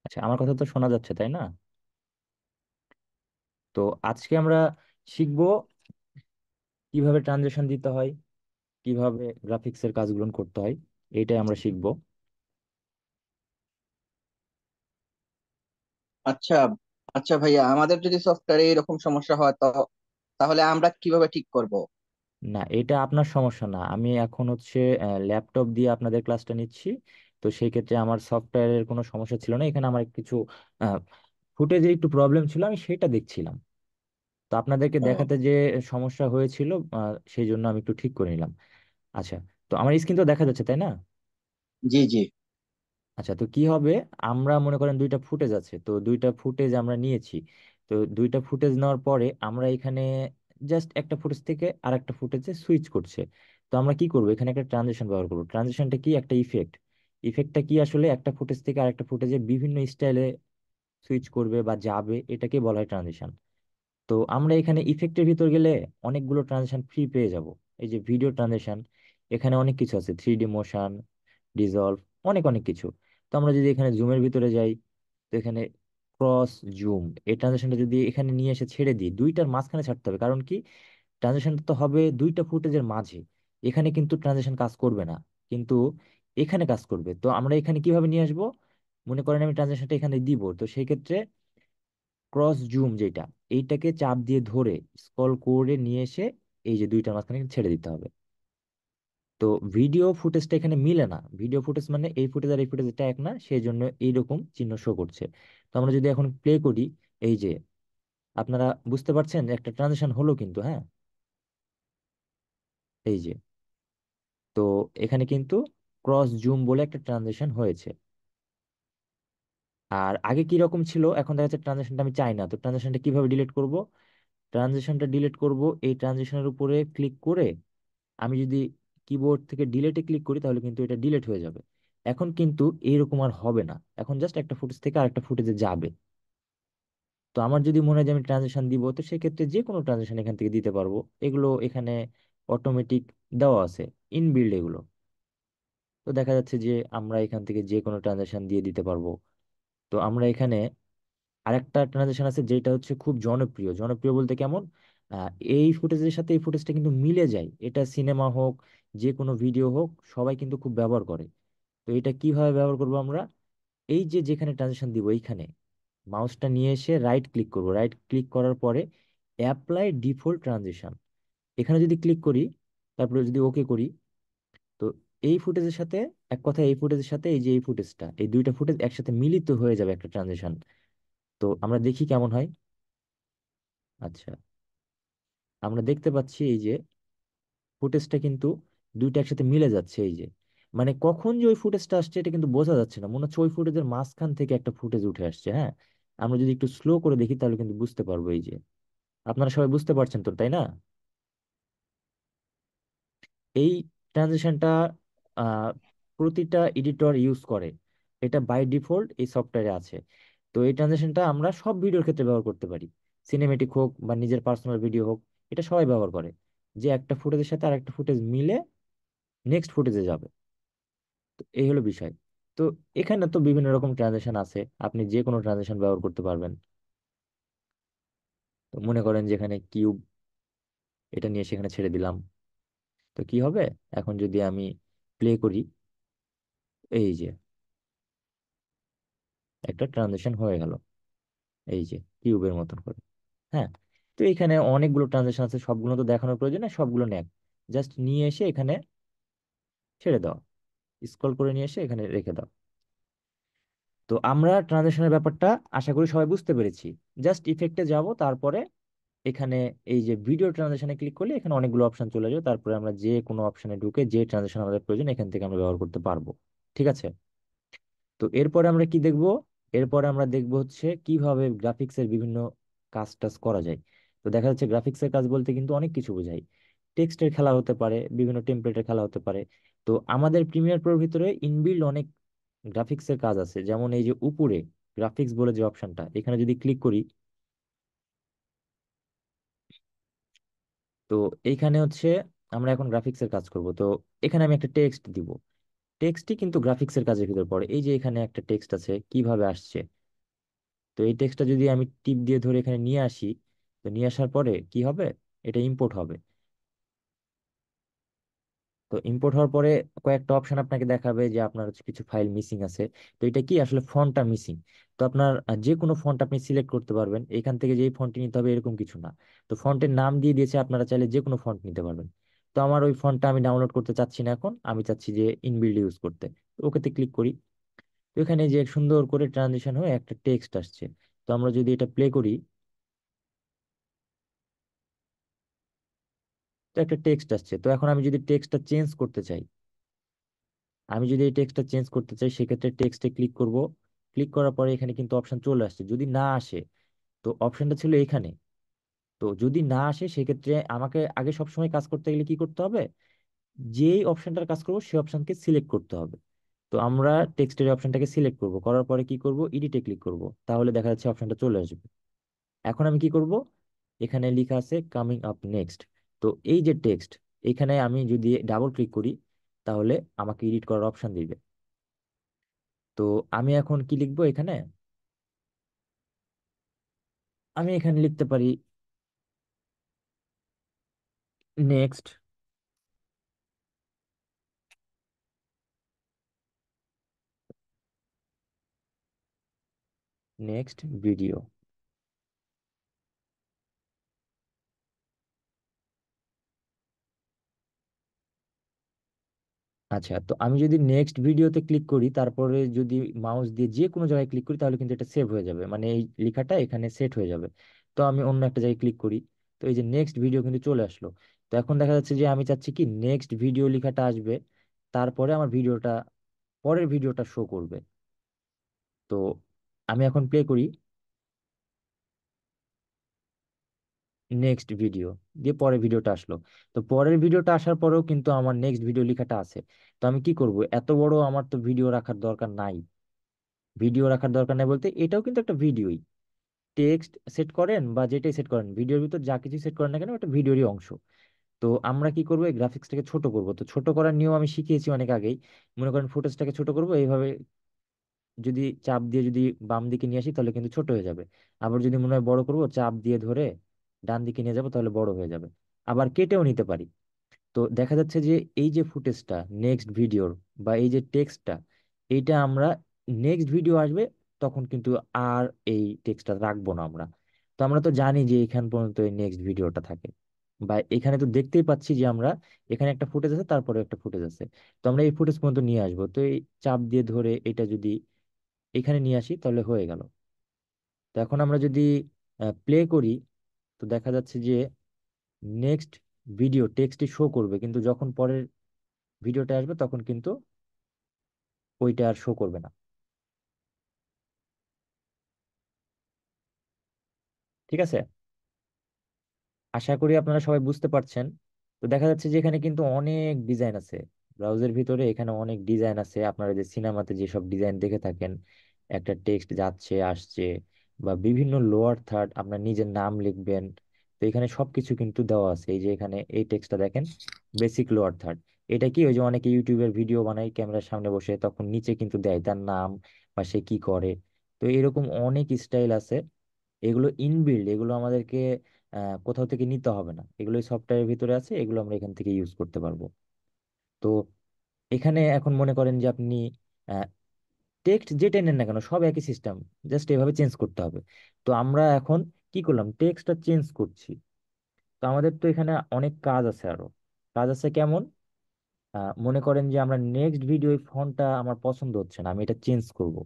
আচ্ছা, আমার কথা তো শোনা যাচ্ছে, তাই না? তো আজকে আমরা শিখবো কিভাবে ট্রানজেকশন দিতে হয়, কিভাবে গ্রাফিক্সের কাজগুলো করতে হয়। এইটাই আমরা শিখবো। আচ্ছা আচ্ছা ভাইয়া, আমাদের যদি সফটওয়্যারে এরকম সমস্যা হয় তো তাহলে আমরা কিভাবে ঠিক করব? না, এটা আপনার সমস্যা না। আমি এখন হচ্ছে ল্যাপটপ দিয়ে আপনাদের ক্লাসটা নিচ্ছি। তো সেই ক্ষেত্রে আমার সফটওয়্যারের কোনো সমস্যা ছিল না। এখানে আমার কিছু ফুটেজের একটু প্রবলেম ছিল, আমি সেটা দেখছিলাম। তো আপনাদেরকে ও, দেখাতে যে সমস্যা হয়েছিল, সেই জন্য আমি একটু ঠিক করে নিলাম। আচ্ছা, তো আমার স্ক্রিন তো দেখা যাচ্ছে, তাই না? জি জি। আচ্ছা, তো কি হবে? আমরা মনে করেন দুইটা ফুটেজ আছে, তো দুইটা ফুটেজ আমরা নিয়েছি। তো দুইটা ফুটেজ নেওয়ার পরে আমরা এখানে জাস্ট একটা ফুটেজ থেকে আর একটা ফুটেজে সুইচ করছে। তো আমরা কি করব? এখানে একটা ট্রানজিশন ব্যবহার করবো। ট্রানজিশনটা কি? একটা ইফেক্ট। ইফেক্টটা কি? আসলে একটা ফুটেজ থেকে আরেকটা ফুটেজে বিভিন্ন স্টাইলে সুইচ করবে বা যাবে, এটাকে বলা হয় ট্রানজিশন। তো আমরা এখানে ইফেক্টের ভিতর গেলে অনেকগুলো ট্রানজিশন ফ্রি পেয়ে যাব। এই যে ভিডিও ট্রানজিশন, এখানে অনেক কিছু আছে, 3D মোশন, ডিসলভ, অনেক অনেক কিছু। তো আমরা যদি এখানে জুমের ভিতরে যাই, তো এখানে ক্রস জুম, এই ট্রানজিশনটা যদি এখানে নিয়ে এসে ছেড়ে দিই, দুইটার মাঝখানে ছাড়তে হবে। কারণ কি? ট্রানজিশনটা তো হবে দুইটা ফুটেজের মাঝে। এখানে কিন্তু ট্রানজিশন কাজ করবে না, কিন্তু এখানে কাজ করবে। তো আমরা এখানে কিভাবে নিয়ে আসবো? মনে করেন আমি ট্রানজিশনটা এখানে দিব, তো সেই ক্ষেত্রে ক্রস জুম যেটা, এইটাকে চাপ দিয়ে ধরে স্ক্রল করে নিয়ে এসে এই যে দুইটার মাঝখানে ছেড়ে দিতে হবে। তো ভিডিও ফুটেজটা এখানে মিলে না। ভিডিও ফুটেজ মানে এই ফুটেজ আর এই ফুটেজ এটা এক না, সেই জন্য এইরকম চিহ্ন শো করছে। তো আমরা যদি এখন প্লে করি, এই যে আপনারা বুঝতে পারছেন যে একটা ট্রানজিশন হলো কিন্তু, হ্যাঁ, এই যে। তো এখানে কিন্তু ক্রস জুম বলে একটা ট্রানজিশন হয়েছে। আর আগে কি রকম ছিল, এখন দেখা যাচ্ছে ট্রানজিশনটা আমি চাই না। তো ট্রানজিশনটা কিভাবে ডিলিট করব? ট্রানজিশনটা ডিলিট করব এই ট্রানজিশনের উপরে ক্লিক করে। আমি যদি কিবোর্ড থেকে ডিলেটে ক্লিক করি, তাহলে কিন্তু এটা ডিলিট হয়ে যাবে। এখন কিন্তু এইরকম আর হবে না, এখন জাস্ট একটা ফুটেজ থেকে আরেকটা ফুটেজে যাবে। তো আমার যদি মনে হয় যে আমি ট্রানজিশন দিব, তো সেক্ষেত্রে যে কোনো ট্রানজিশন এখান থেকে দিতে পারবো। এগুলো এখানে অটোমেটিক দেওয়া আছে, ইনবিল্ড এগুলো। তো দেখা যাচ্ছে যে আমরা এখান থেকে যে কোনো ট্রানজিশন দিয়ে দিতে পারবো। তো আমরা এখানে আরেকটা ট্রানজিশন আছে যেটা হচ্ছে খুব জনপ্রিয়। জনপ্রিয় বলতে কেমন? এই ফুটেজের সাথে এই ফুটেজটা কিন্তু মিলে যায়। এটা সিনেমা হোক, যে কোনো ভিডিও হোক, সবাই কিন্তু খুব ব্যবহার করে। তো এটা কিভাবে ব্যবহার করবো আমরা? এই যে যেখানে ট্রানজিশন দিব, এইখানে মাউসটা নিয়ে এসে রাইট ক্লিক করব। রাইট ক্লিক করার পরে অ্যাপ্লাই ডিফল্ট ট্রানজিশন, এখানে যদি ক্লিক করি, তারপরে যদি ওকে করি, তো এই ফুটেজের সাথে, এক কথা এই ফুটেজের সাথে এই যে এই ফুটেজটা, এই দুইটা ফুটেজ একসাথে মিলিত হয়ে যাবে একটা ট্রানজিশন। তো আমরা দেখি কেমন হয়। আচ্ছা, আমরা দেখতে পাচ্ছি এই যে ফুটেজটা কিন্তু দুইটা একসাথে মিলে যাচ্ছে। এই যে মানে কখন যে ওই ফুটেজটা আসছে এটা কিন্তু বোঝা যাচ্ছে না, মনে হচ্ছে ওই ফুটেজের মাঝখান থেকে একটা ফুটেজ উঠে আসছে। হ্যাঁ, আমরা যদি একটু স্লো করে দেখি তাহলে কিন্তু বুঝতে পারবো। এই যে আপনারা সবাই বুঝতে পারছেন তো, তাই না? এই ট্রানজিশনটা আহ, প্রতিটা এডিটর ইউজ করে। এটা বাই ডিফল্ট এই সফটওয়্যারে আছে। তো এই ট্রানজিশনটা আমরা সব ভিডিওর ক্ষেত্রে ব্যবহার করতে পারি। সিনেমেটিক হোক বা নিজের পার্সোনাল ভিডিও হোক, এটা সবাই ব্যবহার করে। যে একটা ফুটেজের সাথে আরেকটা ফুটেজ মিলে নেক্সট ফুটেজে যাবে। তো এই হলো বিষয়। তো এখানে তো বিভিন্ন রকম ট্রানজিশন আছে, আপনি যে কোনো ট্রানজিশন ব্যবহার করতে পারবেন। তো মনে করেন যেখানে কিউব, এটা নিয়ে সেখানে ছেড়ে দিলাম। তো কি হবে? এখন যদি আমি প্লে করি, এই যে একটা ট্রানজিশন হয়ে গেল, এই যে কিউবের মতন করে। হ্যাঁ, তো এখানে অনেকগুলো ট্রানজিশন আছে, সবগুলো তো দেখানোর প্রয়োজন নেই, সবগুলো নেক জাস্ট নিয়ে এসে এখানে ছেড়ে দাও, স্ক্রল করে নিয়ে এসে এখানে রেখে দাও। তো আমরা ট্রানজিশনের ব্যাপারটা আশা করি সবাই বুঝতে পেরেছি। জাস্ট ইফেক্টে যাব, তারপরে এখানে এই যে ভিডিও ট্রানজিশনে ক্লিক করলে এখানে অনেকগুলো অপশন চলে যাবে, তারপরে আমরা যে কোনো অপশনে ঢুকে যে ট্রানজিশন আমাদের প্রয়োজন এখান থেকে আমরা ব্যবহার করতে পারবো। ঠিক আছে? তো এরপরে আমরা কি দেখব? এরপরে আমরা দেখব হচ্ছে কিভাবে গ্রাফিক্সের বিভিন্ন কাজ টাজ করা যায়। তো দেখা যাচ্ছে গ্রাফিক্সের কাজ বলতে কিন্তু অনেক কিছু বোঝায়। টেক্সটের খেলা হতে পারে, বিভিন্ন টেমপ্লেটের খেলা হতে পারে। তো আমাদের প্রিমিয়ার প্রোর ভিতরে ইনবিল্ড অনেক গ্রাফিক্সের কাজ আছে। যেমন এই যে উপরে গ্রাফিক্স বলে যে অপশনটা, এখানে যদি ক্লিক করি, তো এইখানে হচ্ছে আমরা এখন গ্রাফিক্সের কাজ করব। তো এখানে আমি একটা টেক্সট দিব। টেক্সটই কিন্তু গ্রাফিক্সের কাজের ভিতর পড়ে। এই যে এখানে একটা টেক্সট আছে, কিভাবে আসছে? তো এই টেক্সটটা যদি আমি টিপ দিয়ে ধরে এখানে নিয়ে আসি, তো নিয়ে আসার পরে কি হবে, এটা ইম্পোর্ট হবে। তো ইম্পোর্ট হওয়ার পরে কয়েকটা অপশন আপনাকে দেখাবে যে আপনার হচ্ছে কিছু ফাইল মিসিং আছে। তো এটা কি আসলে ফন্টটা মিসিং। তো আপনার যে কোনো ফন্ট আপনি সিলেক্ট করতে পারবেন, এখান থেকে যেই ফন্টটি নিতে হবে এরকম কিছু না। তো ফন্টের নাম দিয়ে দিয়েছে, আপনারা চাইলে যে কোনো ফন্ট নিতে পারবেন। তো আমার ওই ফন্টটা আমি ডাউনলোড করতে চাচ্ছি না এখন, আমি চাচ্ছি যে ইনবিল্ড ইউজ করতে। তো ওকেতে ক্লিক করি। তো এখানে যে সুন্দর করে ট্রানজিশন হয়ে একটা টেক্সট আসছে। তো আমরা যদি এটা প্লে করি, তো একটা টেক্সট আসছে। তো এখন আমি যদি টেক্সটটা চেঞ্জ করতে চাই, আমি যদি এই টেক্সটটা চেঞ্জ করতে চাই, সেক্ষেত্রে টেক্সটে ক্লিক করব। ক্লিক করার পরে এখানে কিন্তু অপশন চলে আসছে। যদি না আসে, তো অপশনটা ছিল এখানে। তো যদি না আসে সেক্ষেত্রে আমাকে আগে সবসময় কাজ করতে গেলে কি করতে হবে, যেই অপশনটার কাজ করবো সেই অপশনকে সিলেক্ট করতে হবে। তো আমরা টেক্সটের অপশনটাকে সিলেক্ট করব, করার পরে কি করব, এডিটে ক্লিক করব, তাহলে দেখা যাচ্ছে অপশনটা চলে আসবে। এখন আমি কি করব, এখানে লেখা আছে কামিং আপ নেক্সট। তো এই যে টেক্সট, এখানে আমি যদি ডাবল ক্লিক করি, তাহলে আমাকে এডিট করার অপশন দিবে। তো আমি এখন কি লিখবো এখানে, আমি এখানে লিখতে পারি নেক্সট, নেক্সট ভিডিও। আচ্ছা, তো আমি যদি নেক্সট ভিডিওতে ক্লিক করি, তারপরে যদি মাউস দিয়ে যে কোনো জায়গায় ক্লিক করি, তাহলে কিন্তু এটা সেভ হয়ে যাবে, মানে এই লেখাটা এখানে সেট হয়ে যাবে। তো আমি অন্য একটা জায়গায় ক্লিক করি, তো এই যে নেক্সট ভিডিও কিন্তু চলে আসলো। তো এখন দেখা যাচ্ছে যে আমি চাচ্ছি কি নেক্সট ভিডিও লেখাটা আসবে, তারপরে আমার ভিডিওটা, পরের ভিডিওটা শো করবে। তো আমি এখন প্লে করি নেক্সট ভিডিও, দিয়ে পরের ভিডিওটা আসলো। তো পরের ভিডিওটা আসার পরেও কিন্তু আমার নেক্সট ভিডিও লেখাটা আছে। তো আমি কি করব, এত বড় আমার তো ভিডিও রাখার দরকার নাই। ভিডিও রাখার দরকার নাই বলতে, এটাও কিন্তু একটা ভিডিওই। টেক্সট সেট করেন বা যেটাই সেট করেন, ভিডিওর ভিতর যা কিছু সেট করেন না কেন, এটা ভিডিওরই অংশ। তো আমরা কি করবো, এই গ্রাফিক্সটাকে ছোট করব। তো ছোট করার নিয়ম আমি শিখিয়েছি অনেক আগেই। মনে করেন ফুটেজটাকে ছোট করব এইভাবে, যদি চাপ দিয়ে যদি বাম দিকে নিয়ে আসি তাহলে কিন্তু ছোট হয়ে যাবে। আবার যদি মনে হয় বড় করব, চাপ দিয়ে ধরে ডান দিকে নিয়ে যাবো, তাহলে বড় হয়ে যাবে। আবার কেটেও নিতে পারি। তো দেখা যাচ্ছে যে এই যে ফুটেজটা নেক্সট ভিডিওর, বা এই যে টেক্সটটা, এইটা আমরা নেক্সট ভিডিও আসবে তখন কিন্তু আর এই টেক্সটটা রাখবো না আমরা। তো আমরা তো জানি যে এখান পর্যন্ত এই নেক্সট ভিডিওটা থাকে, বা এখানে তো দেখতেই পাচ্ছি যে আমরা এখানে একটা ফুটেজ আছে, তারপরে একটা ফুটেজ আছে। তো আমরা এই ফুটেজ পর্যন্ত নিয়ে আসবো। তো এই চাপ দিয়ে ধরে এটা যদি এখানে নিয়ে আসি, তাহলে হয়ে গেল। তো এখন আমরা যদি প্লে করি, তো দেখা যাচ্ছে যে নেক্সট ভিডিও টেক্সটই শো করবে, কিন্তু যখন পরের ভিডিওটা আসবে তখন কিন্তু ওইটা আর শো করবে না। ঠিক আছে, আশা করি আপনারা সবাই বুঝতে পারছেন। তো দেখা যাচ্ছে যে এখানে কিন্তু অনেক ডিজাইন আছে, ব্রাউজের ভিতরে এখানে অনেক ডিজাইন আছে। আপনারা যে সিনেমাতে যেসব ডিজাইন দেখে থাকেন, একটা টেক্সট যাচ্ছে আসছে, বা বিভিন্ন লোয়ার থার্ড আপনার নিজের নাম লিখবেন, তো এখানে সবকিছু কিন্তু দেওয়া আছে। এই যে এখানে এই টেক্সটটা দেখেন, বেসিক লোয়ার থার্ড। এটা কি, ওই যে অনেকে ইউটিউবের ভিডিও বানায় ক্যামেরার সামনে বসে, তখন নিচে কিন্তু দেয় তার নাম বা সে কি করে। তো এরকম অনেক স্টাইল আছে। এগুলো ইনবিল্ড, এগুলো আমাদেরকে কোথাও থেকে নিতে হবে না, এগুলো সফটওয়্যারের ভিতরে আছে, এগুলো আমরা এখান থেকে ইউজ করতে পারবো। তো এখানে এখন মনে করেন যে আপনি টেক্সট যেটাই নেন না কেন, সব একই সিস্টেম, জাস্ট এভাবে চেঞ্জ করতে হবে। তো আমরা এখন কি করলাম, টেক্সটটা চেঞ্জ করছি। তো আমাদের তো এখানে অনেক কাজ আছে আরো। কাজ আছে কেমন, মনে করেন যে আমরা নেক্সট ভিডিও ফন্টটা আমার পছন্দ হচ্ছে না, আমি এটা চেঞ্জ করব।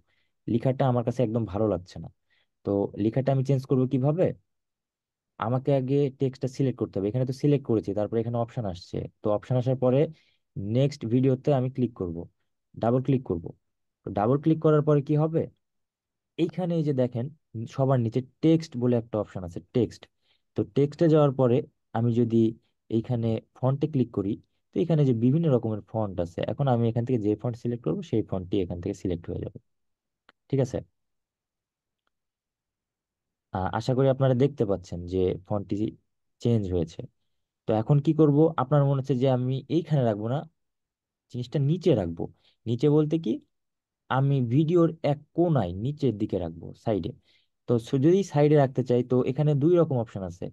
লেখাটা আমার কাছে একদম ভালো লাগছে না। তো লেখাটা আমি চেঞ্জ করবো কিভাবে, আমাকে আগে টেক্সটটা সিলেক্ট করতে হবে। এখানে তো সিলেক্ট করেছি, তারপরে এখানে অপশন আসছে। তো অপশন আসার পরে নেক্সট ভিডিওতে আমি ক্লিক করব, ডাবল ক্লিক করব। তো ডাবল ক্লিক করার পরে কি হবে, এইখানে এই যে দেখেন সবার নিচে টেক্সট বলে একটা অপশন আছে, টেক্সট। তো টেক্সটে যাওয়ার পরে আমি যদি এইখানে ফন্টে ক্লিক করি, তো এখানে যে বিভিন্ন রকমের ফন্ট আছে, এখন আমি এখান থেকে যে ফন্ট সিলেক্ট করবো সেই ফন্টটি এখান থেকে সিলেক্ট হয়ে যাবে। ঠিক আছে, আশা করি আপনারা দেখতে পাচ্ছেন যে ফন্টটি চেঞ্জ হয়েছে। তো এখন কি করব, আপনার মনে হচ্ছে যে আমি এইখানে রাখবো না, জিনিসটা নিচে রাখবো। নিচে বলতে কি, আমি ভিডিওর এক কোণায় নিচের দিকে রাখবো, সাইডে। তো যদি সাইডে রাখতে চাই তো এখানে দুই রকম অপশন আছে।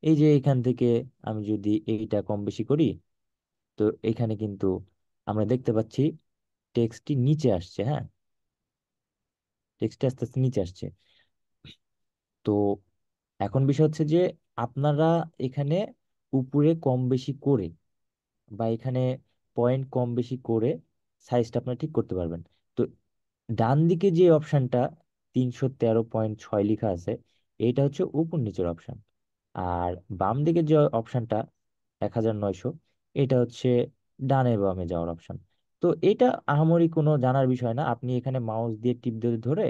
এই যে এখান থেকে আমি যদি এইটা কম বেশি করি, তো এখানে কিন্তু আমরা দেখতে পাচ্ছি টেক্সটটি নিচে আসছে। হ্যাঁ, টেক্সটটি আস্তে আস্তে নিচে আসছে। তো এখন বিষয় হচ্ছে যে আপনারা এখানে উপরে কম বেশি করে বা এখানে পয়েন্ট কম বেশি করে সাইজটা আপনারা ঠিক করতে পারবেন। তো ডান দিকে যে অপশনটা 313.6 লেখা আছে, এটা হচ্ছে উপর নিচের অপশন। আর বাম দিকে যে অপশনটা 1900, এটা হচ্ছে ডানে বামে যাওয়ার অপশন। তো এটা আহামরি কোনো জানার বিষয় না, আপনি এখানে মাউস দিয়ে টিপ দিয়ে ধরে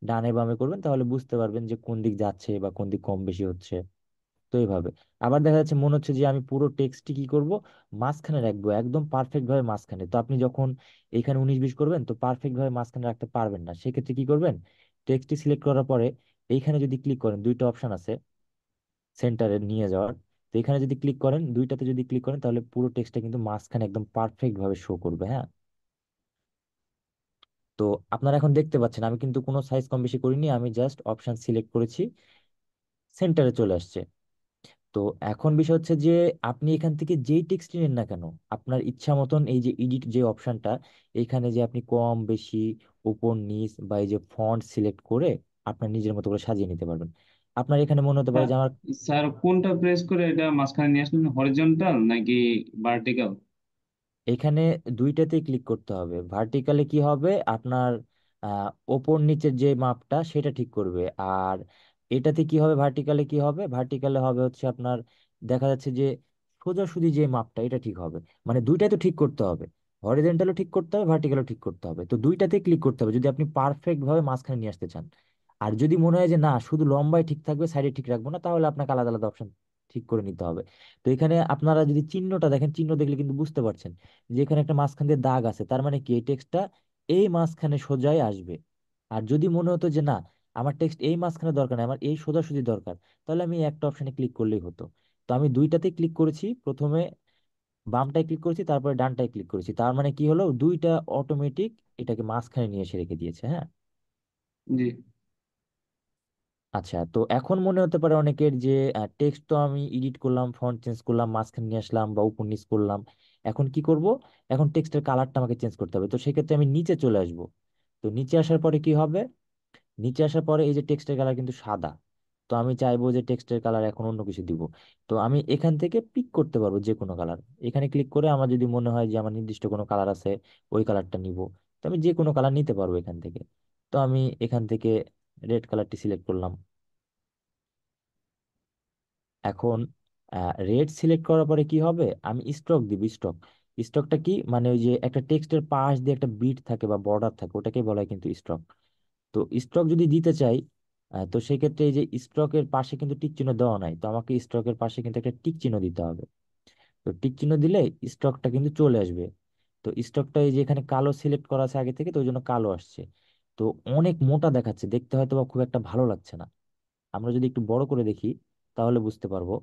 ডানে বামে করবেন তাহলে বুঝতে পারবেন যে কোন দিক যাচ্ছে বা কোন দিক কম বেশি হচ্ছে। তো এইভাবে আবার দেখা যাচ্ছে মনে হচ্ছে যে আমি পুরো টেক্সটটি কি করব, মাঝখানে রাখবো, একদম পারফেক্ট ভাবে মাঝখানে। তো আপনি যখন এখানে 19-20 করবেন তো পারফেক্ট ভাবে মাঝখানে রাখতে পারবেন না, সেক্ষেত্রে কি করবেন, টেক্সটটি সিলেক্ট করার পরে এইখানে যদি ক্লিক করেন, দুইটা অপশন আছে সেন্টারে নিয়ে যাওয়ার। তো এখানে যদি ক্লিক করেন, দুইটাতে যদি ক্লিক করেন তাহলে পুরো টেক্সটটা কিন্তু মাঝখানে একদম পারফেক্ট ভাবে শো করবে। হ্যাঁ, তো আপনারা এখন দেখতে পাচ্ছেন আমি কিন্তু কোনো সাইজ কম বেশি করিনি, আমি জাস্ট অপশন সিলেক্ট করেছি, সেন্টারে চলে আসছে। তো এখন বিষয় হচ্ছে যে আপনি এখান থেকে যেই টেক্সট নেন না কেন, আপনার ইচ্ছা মতন এই যে এডিট যে অপশনটা, এখানে যে আপনি কম বেশি উপর নিচ বা এই যে ফন্ট সিলেক্ট করে আপনার নিজের মতো করে সাজিয়ে নিতে পারবেন। আপনার এখানে মনে হতে পারে স্যার যে আমার স্যার কোনটা প্রেস করে এটা মাঝখানে নিয়ে আসলেন, হরিজন্টাল নাকি ভার্টিক্যাল? এখানে দুইটাতেই ক্লিক করতে হবে। ভার্টিক্যালে কি হবে আপনার ওপর নিচের যে মাপটা সেটা ঠিক করবে, আর এটাতে কি হবে, ভার্টিক্যালে কি হবে, ভার্টিক্যালে হবে হচ্ছে আপনার দেখা যাচ্ছে যে সোজাসুজি যে মাপটা এটা ঠিক হবে। মানে দুইটাই তো ঠিক করতে হবে, হরিজন্টালও ঠিক করতে হবে, ভার্টিক্যালও ঠিক করতে হবে। তো দুইটাতেই ক্লিক করতে হবে যদি আপনি পারফেক্ট ভাবে মাঝখানে নিয়ে আসতে চান। আর যদি মনে হয় যে না শুধু লম্বায় ঠিক থাকবে সাইডে ঠিক রাখবো না, তাহলে আপনাকে আলাদা আলাদা অপশন ঠিক করে নিতে হবে। তো এখানে আপনারা যদি চিহ্নটা দেখেন, চিহ্ন দেখলে কিন্তু বুঝতে পারছেন যে এখানে একটা মাঝখান দিয়ে দাগ আছে, তার মানে কি এই টেক্সটটা এই মাঝখানে সোজাই আসবে। আর যদি মনে হতো যে না আমার টেক্সট এই মাঝখানে দরকার নেই, আমার এই সোজাসুজি দরকার, তাহলে আমি এই একটা অপশনে ক্লিক করলেই হতো। তো আমি দুইটাতেই ক্লিক করেছি, প্রথমে বামটায় ক্লিক করেছি তারপরে ডানটায় ক্লিক করেছি, তার মানে কি হলো দুইটা অটোমেটিক এটাকে মাঝখানে নিয়ে এসে রেখে দিয়েছে। হ্যাঁ, জি। আচ্ছা। তো এখন মনে হতে পারে অনেকের যে টেক্সট তো আমি এডিট করলাম, ফন্ট চেঞ্জ করলাম, মাঝখানে নিয়ে আসলাম বা উপর নিচ করলাম, এখন কি করব, এখন টেক্সটের কালারটা আমাকে চেঞ্জ করতে হবে। তো সেক্ষেত্রে আমি নিচে চলে আসব। তো নিচে আসার পরে কি হবে, নিচে আসার পরে এই যে টেক্সটের কালার কিন্তু সাদা। তো আমি চাইবো যে টেক্সটের কালার এখন অন্য কিছু দিব। তো আমি এখান থেকে পিক করতে পারবো যে কোনো কালার। এখানে ক্লিক করে আমার যদি মনে হয় যে আমার নির্দিষ্ট কোনো কালার আছে ওই কালারটা নিব, তো আমি যে কোনো কালার নিতে পারবো এখান থেকে। তো আমি এখান থেকে রেড কালারটি সিলেক্ট করলাম। এখন রেড সিলেক্ট করার পরে কি হবে, আমি স্ট্রোক দিব। স্ট্রোক, স্ট্রোকটা কি মানে ওই যে একটা টেক্সটের পাশ দিয়ে একটা বিট থাকে বা বর্ডার থাকে, ওটাকে বলা হয় কিন্তু স্ট্রোক। তো স্ট্রোক যদি দিতে চাই, তো সেক্ষেত্রে এই যে স্ট্রোকের পাশে কিন্তু টিক চিহ্ন দেওয়া নাই, তো আমাকে স্ট্রোকের পাশে কিন্তু একটা টিক চিহ্ন দিতে হবে। তো টিক চিহ্ন দিলে স্ট্রোকটা কিন্তু চলে আসবে। তো স্ট্রোকটা এই যে এখানে কালো সিলেক্ট করা আছে আগে থেকে, তো ওই জন্য কালো আসছে। তো অনেক মোটা দেখাচ্ছে দেখতে, হয়তো বা খুব একটা ভালো লাগছে না। আমরা যদি একটু বড় করে দেখি তাহলে বুঝতে পারবো।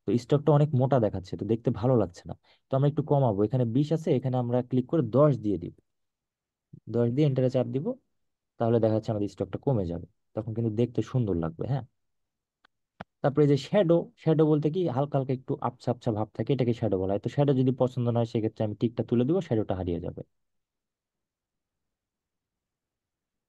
তো স্টকটা অনেক মোটা দেখাচ্ছে, তো দেখতে ভালো লাগছে না। তো আমরা একটু কমাবো, এখানে 20 আছে, এখানে আমরা ক্লিক করে 10 দিয়ে দিব। 10 দিয়ে এন্টারে চাপ দিব, তাহলে দেখা যাচ্ছে আমাদের স্টকটা কমে যাবে। তখন কিন্তু দেখতে সুন্দর লাগবে। হ্যাঁ, তারপরে এই যে শ্যাডো, শ্যাডো বলতে কি হালকা হালকা একটু আবছা আবছা ভাব থাকে, এটাকে শ্যাডো বলা হয়। তো শ্যাডো যদি পছন্দ না হয় সেক্ষেত্রে আমি টিকটা তুলে দিব, শ্যাডোটা হারিয়ে যাবে।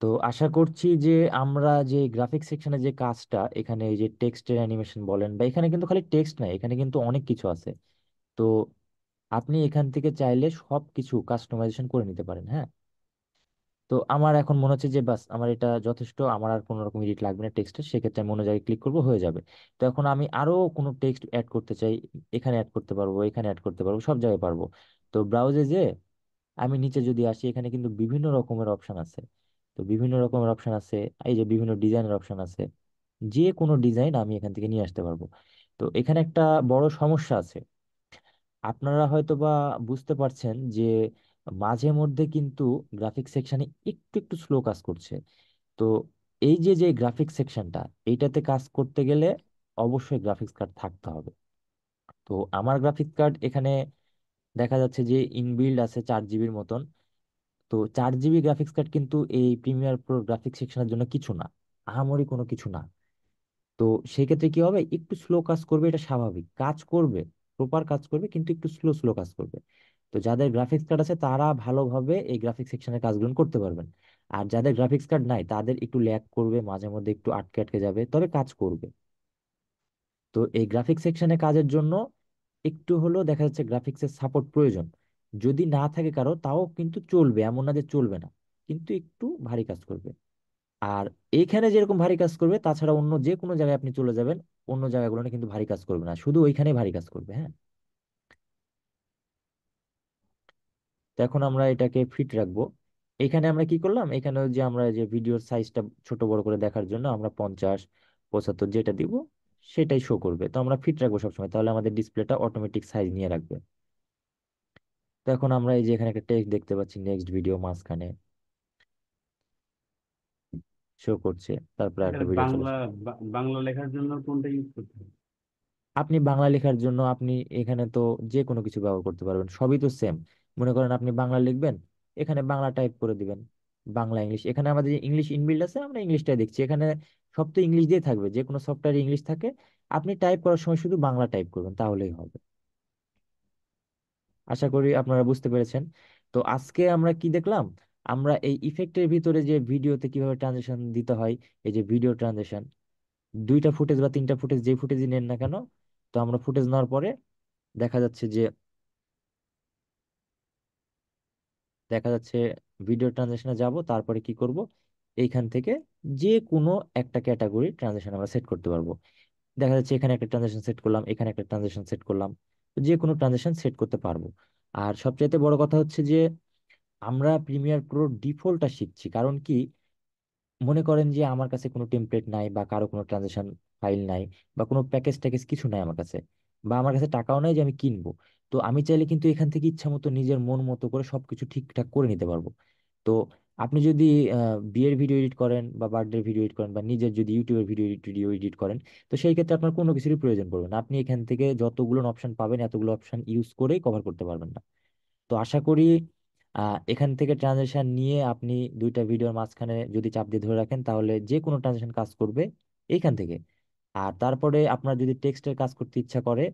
তো আশা করছি যে আমরা যে গ্রাফিক সেকশনে যে কাজটা, এখানে এই যে টেক্সটের অ্যানিমেশন বলেন বা এখানে কিন্তু খালি টেক্সট নাই, এখানে কিন্তু অনেক কিছু আছে। তো আপনি এখান থেকে চাইলে সব কিছু কাস্টমাইজেশন করে নিতে পারেন। হ্যাঁ, তো আমার এখন মনে হচ্ছে যে বাস আমার এটা যথেষ্ট, আমার আর কোনো রকম এডিট লাগবে না টেক্সটের, সেক্ষেত্রে আমি অন্য জায়গায় ক্লিক করবো, হয়ে যাবে। তো এখন আমি আরো কোনো টেক্সট অ্যাড করতে চাই, এখানে অ্যাড করতে পারবো, এখানে অ্যাড করতে পারবো, সব জায়গায় পারবো। তো ব্রাউজে যে আমি নিচে যদি আসি, এখানে কিন্তু বিভিন্ন রকমের অপশন আছে। তো বিভিন্ন রকমের অপশন আছে, এই যে বিভিন্ন ডিজাইনের অপশন আছে, যে কোনো ডিজাইন আমি এখান থেকে নিয়ে আসতে পারবো। তো এখানে একটা বড় সমস্যা আছে, আপনারা হয়তো বা বুঝতে পারছেন যে মাঝে মধ্যে কিন্তু গ্রাফিক সেকশনে একটু একটু স্লো কাজ করছে। তো এই যে যে গ্রাফিক সেকশনটা, এইটাতে কাজ করতে গেলে অবশ্যই গ্রাফিক্স কার্ড থাকতে হবে। তো আমার গ্রাফিক্স কার্ড এখানে দেখা যাচ্ছে যে ইনবিল্ড আছে 4 জিবির মতন। তো 4 জিবি গ্রাফিক্স কার্ড কিন্তু এই প্রিমিয়ার প্রো গ্রাফিক্স সেকশনের জন্য কিছু না। আহামরি কোনো কিছু না। তো সেই ক্ষেত্রে কি হবে, একটু স্লো কাজ করবে, এটা স্বাভাবিক, কাজ করবে, প্রপার কাজ করবে, কিন্তু একটু স্লো স্লো কাজ করবে। তো যাদের গ্রাফিক্স কার্ড আছে তারা ভালোভাবে এই গ্রাফিক্স সেকশনের কাজগুলো করতে পারবেন। আর যাদের গ্রাফিক্স কার্ড নাই তাদের একটু ল্যাগ করবে, মাঝে মধ্যে একটু আটকে আটকে যাবে, তবে কাজ করবে। তো এই গ্রাফিক্স সেকশনে কাজের জন্য একটু হলেও দেখা যাচ্ছে গ্রাফিক্সের সাপোর্ট প্রয়োজন। যদি না থাকে কারো তাও কিন্তু চলবে, এমন না যে চলবে না, কিন্তু একটু ভারী কাজ করবে। আর এইখানে যেরকম ভারী কাজ করবে, তাছাড়া অন্য যে কোনো জায়গায় আপনি চলে যাবেন, অন্য জায়গাগুলো কিন্তু ভারী কাজ করবে না, শুধু ওইখানে ভারী কাজ করবে। হ্যাঁ, তো এখন আমরা এটাকে ফিট রাখবো। এখানে আমরা কি করলাম, এখানে যে আমরা যে ভিডিওর সাইজটা ছোট বড় করে দেখার জন্য আমরা 50, 75 যেটা দিব সেটাই শো করবে। তো আমরা ফিট রাখবো সবসময়, তাহলে আমাদের ডিসপ্লেটা অটোমেটিক সাইজ নিয়ে রাখবে। তো এখন আমরা এই যে এখানে একটা টেক্সট দেখতে পাচ্ছি, নেক্সট ভিডিও মাঝখানে শো করছে, তারপরে একটা এখানে ভিডিও চলে বাংলা আসবে। বাংলা লেখার জন্য কোনটা ইউজ করতে হবে? আপনি বাংলা লেখার জন্য আপনি এখানে তো যে কোনো কিছু ব্যবহার করতে পারবেন, সবই তো সেম। মনে করেন আপনি বাংলা লিখবেন, এখানে বাংলা টাইপ করে দিবেন, বাংলা ইংলিশ, এখানে আমাদের যে ইংলিশ ইনবিল্ড আছে আমরা ইংলিশটাই দেখছি এখানে, সব তো ইংলিশ দিয়ে থাকবে, যে কোনো সফটওয়্যার ইংলিশ থাকে। আপনি টাইপ করার সময় শুধু বাংলা টাইপ করবেন, তাহলেই হবে। আশা করি আপনারা বুঝতে পেরেছেন। তো আজকে আমরা কি দেখলাম, আমরা এই ইফেক্টের ভিতরে যে ভিডিওতে কিভাবে ট্রানজিশন দিতে হয়, এই যে ভিডিও ট্রানজিশন, দুইটা ফুটেজ বা তিনটা ফুটেজ, যে ফুটেজই নেন না কেন, তো আমরা ফুটেজ নেওয়ার পরে দেখা যাচ্ছে যে দেখা যাচ্ছে ভিডিও ট্রানজেকশনে যাব, তারপরে কি করব, এইখান থেকে যে কোনো একটা ক্যাটাগরি ট্রানজেকশন আমরা সেট করতে পারবো। দেখা যাচ্ছে এখানে একটা ট্রানজেকশন সেট করলাম, এখানে একটা ট্রানজেকশন সেট করলাম, তো যে কোনো ট্রানজেকশন সেট করতে পারবো। আর সবচাইতে বড় কথা হচ্ছে যে আমরা প্রিমিয়ার প্রো ডিফল্টটা শিখছি, কারণ কি, মনে করেন যে আমার কাছে কোনো টেমপ্লেট নাই, বা কারো কোনো ট্রানজাকশন ফাইল নাই, বা কোনো প্যাকেজ ট্যাকেজ কিছু নাই আমার কাছে, বা আমার কাছে টাকাও নাই যে আমি কিনবো। তো আমি চাইলে কিন্তু এখান থেকে ইচ্ছা মতো নিজের মন মতো করে সবকিছু ঠিকঠাক করে নিতে পারবো। তো আপনি যদি বিয়ের ভিডিও এডিট করেন, বা বার্থডে ভিডিও এডিট করেন, বা নিজের যদি ইউটিউবের ভিডিও এডিট করেন, তো সেই ক্ষেত্রে আপনার কোনো কিছুরই প্রয়োজন পড়বে না, আপনি এখান থেকে যতগুলো অপশন পাবেন এতগুলো অপশন ইউজ করেই কভার করতে পারবেন না। তো আশা করি এখান থেকে ট্রানজেকশন নিয়ে আপনি দুইটা ভিডিওর মাঝখানে যদি চাপ দিয়ে ধরে রাখেন, তাহলে যে কোনো ট্রানজেকশন কাজ করবে এইখান থেকে। আর তারপরে আপনার যদি টেক্সটের কাজ করতে ইচ্ছা করে,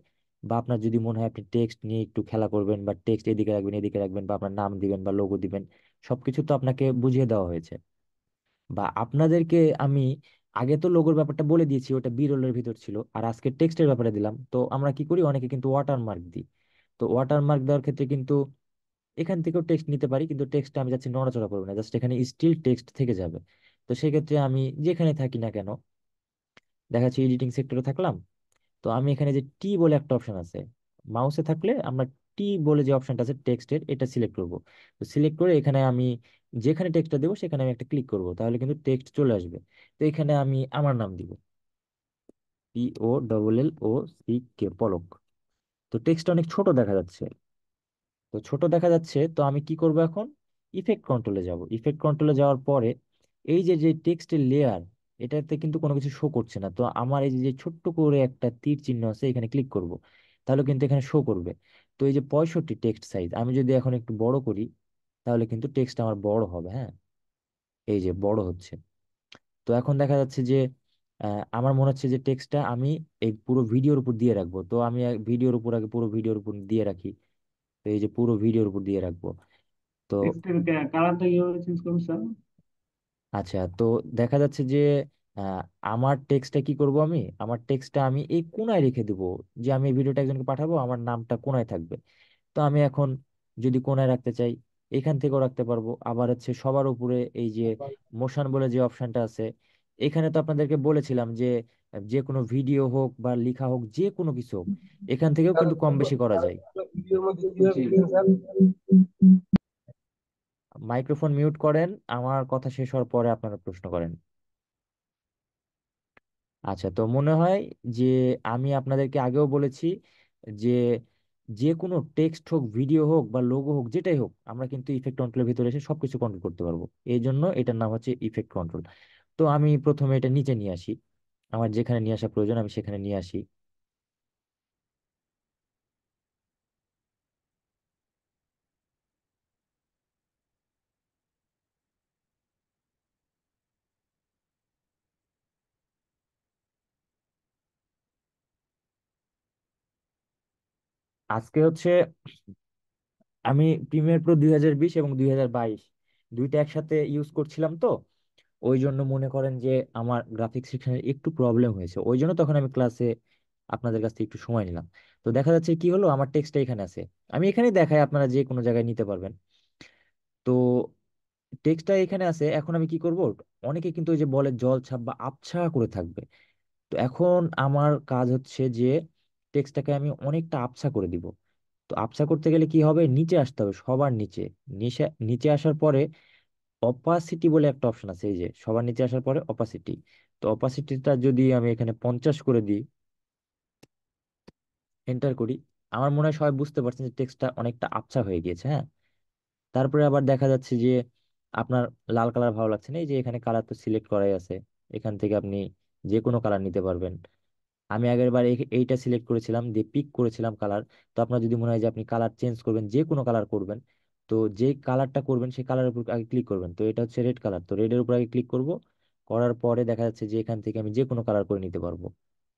বা আপনার যদি মনে হয় আপনি টেক্সট নিয়ে একটু খেলা করবেন, বা টেক্সট এদিকে রাখবেন এদিকে রাখবেন, বা আপনার নাম দিবেন বা লোগো দিবেন, সবকিছু তো আপনাকে বুঝিয়ে দেওয়া হয়েছে। বা আপনাদেরকে আমি আগে তো লোগোর ব্যাপারটা বলে দিয়েছি, ওটা বি রোলের ভিতর ছিল, আর আজকে টেক্সটের ব্যাপারে দিলাম। তো আমরা কি করি, অনেকে কিন্তু ওয়াটারমার্ক দিই। তো ওয়াটারমার্ক দেওয়ার ক্ষেত্রে কিন্তু এখান থেকেও টেক্সট নিতে পারি, কিন্তু টেক্সটটা আমি যাচ্ছি নড়াচড়া করবো না, জাস্ট এখানে স্টিল টেক্সট থেকে যাবে। তো সেক্ষেত্রে আমি যেখানে থাকি না কেন, দেখা যাচ্ছে এডিটিং সেক্টরে থাকলাম, তো আমি এখানে যে টি বলে একটা অপশন আছে, মাউসে থাকলে আমরা টি বলে যে অপশনটা আছে টেক্সটের, এটা সিলেক্ট করব। তো সিলেক্ট করে এখানে আমি যেখানে টেক্সটটা দেবো সেখানে আমি একটা ক্লিক করব, তাহলে কিন্তু টেক্সট চলে আসবে। তো এখানে আমি আমার নাম দিব, POLLOCK, পলক। তো টেক্সটটা অনেক ছোট দেখা যাচ্ছে, তো ছোট দেখা যাচ্ছে, তো আমি কি করব এখন, ইফেক্ট কন্ট্রোলে যাব। ইফেক্ট কন্ট্রোলে যাওয়ার পরে এই যে যে টেক্সটের লেয়ার, এটাতে কিন্তু কোনো কিছু শো করছে না, তো আমার এই যে ছোট্ট করে একটা তীর চিহ্ন আছে এখানে ক্লিক করব, তাহলে কিন্তু এখানে শো করবে। তো এই যে 65 টেক্সট সাইজ, আমি যদি এখন একটু বড় করি, তাহলে কিন্তু টেক্সট আমার বড় হবে। হ্যাঁ, এই যে বড় হচ্ছে। তো এখন দেখা যাচ্ছে যে আমার মনে হচ্ছে যে টেক্সটটা আমি এই পুরো ভিডিওর উপর দিয়ে রাখবো, তো আমি ভিডিওর উপর আগে পুরো ভিডিওর উপর দিয়ে রাখি। তো এই যে পুরো ভিডিওর উপর দিয়ে রাখবো। তো টেক্সটের কালারটা কিভাবে চেঞ্জ করবো স্যার? আচ্ছা, তো দেখা যাচ্ছে যে আহ, আমার টেক্সটটা কি করব, আমি আমার টেক্সটটা আমি এই কোনায় রেখে দিব, যে আমি এই ভিডিওটা একজনকে পাঠাবো, আমার নামটা কোনায় থাকবে। তো আমি এখন যদি কোনায় রাখতে চাই, এখান থেকেও রাখতে পারবো, আবার হচ্ছে সবার উপরে এই যে মোশন বলে যে অপশনটা আছে, এখানে তো আপনাদেরকে বলেছিলাম যে যে কোনো ভিডিও হোক বা লেখা হোক, যে কোনো কিছু হোক, এখান থেকেও কিন্তু কম বেশি করা যায়। জি। মাইক্রোফোন মিউট করেন, আমার কথা শেষ হওয়ার পরে আপনারা প্রশ্ন করেন। আচ্ছা, তো মনে হয় যে আমি আপনাদেরকে আগেও বলেছি যে যে কোনো টেক্সট হোক, ভিডিও হোক, বা লোগো হোক, যেটাই হোক, আমরা কিন্তু ইফেক্ট কন্ট্রোলের ভিতরে এসে সবকিছু কন্ট্রোল করতে পারবো। এই জন্য এটার নাম হচ্ছে ইফেক্ট কন্ট্রোল। তো আমি প্রথমে এটা নিচে নিয়ে আসি, আমার যেখানে নিয়ে আসা প্রয়োজন আমি সেখানে নিয়ে আসি। আজকে হচ্ছে আমি প্রিমিয়ার প্রো 2020 এবং 2022 দুইটা একসাথে ইউজ করছিলাম, তো ওই জন্য মনে করেন যে আমার গ্রাফিক্স সেকশনের একটু প্রবলেম হয়েছে, ওই জন্য তখন আমি ক্লাসে আপনাদের কাছ থেকে একটু সময় নিলাম। তো দেখা যাচ্ছে কি হলো, আমার টেক্সটটা এখানে আছে, আমি এখানেই দেখাই, আপনারা যে কোনো জায়গায় নিতে পারবেন। তো টেক্সটটা এখানে আছে, এখন আমি কি করব, অনেকে কিন্তু ওই যে বলে জল ছাপ বা আবছা করে থাকবে। তো এখন আমার কাজ হচ্ছে যে টেক্সটটাকে আমি অনেকটা আবছা করে দিব। তো আবছা করতে গেলে কি হবে, নিচে আসতে হবে, সবার নিচে। নিচে নিচে আসার পরে অপাসিটি বলে একটা অপশন আছে, এই যে সবার নিচে আসার পরে অপাসিটি। তো অপাসিটিটা যদি আমি এখানে 50 করে দিই, এন্টার করি, আমার মনে হয় সবাই বুঝতে পারছেন যে টেক্সটটা অনেকটা আবছা হয়ে গিয়েছে, হ্যাঁ। তারপরে আবার দেখা যাচ্ছে যে আপনার লাল কালার ভালো লাগছে না, এই যে এখানে কালার তো সিলেক্ট করাই আছে, এখান থেকে আপনি যে কোনো কালার নিতে পারবেন। আমি আগের বার এইটা সিলেক্ট করেছিলাম, দিয়ে পিক করেছিলাম কালার। তো আপনার যদি মনে হয় যে আপনি কালার চেঞ্জ করবেন, যে কোনো কালার করবেন, তো যে কালারটা করবেন সেই কালারের উপর আগে ক্লিক করবেন। তো এটা হচ্ছে রেড কালার, তো রেডের উপর আগে ক্লিক করব। করার পরে দেখা যাচ্ছে যে এখান থেকে আমি যে কোনো কালার করে নিতে পারবো,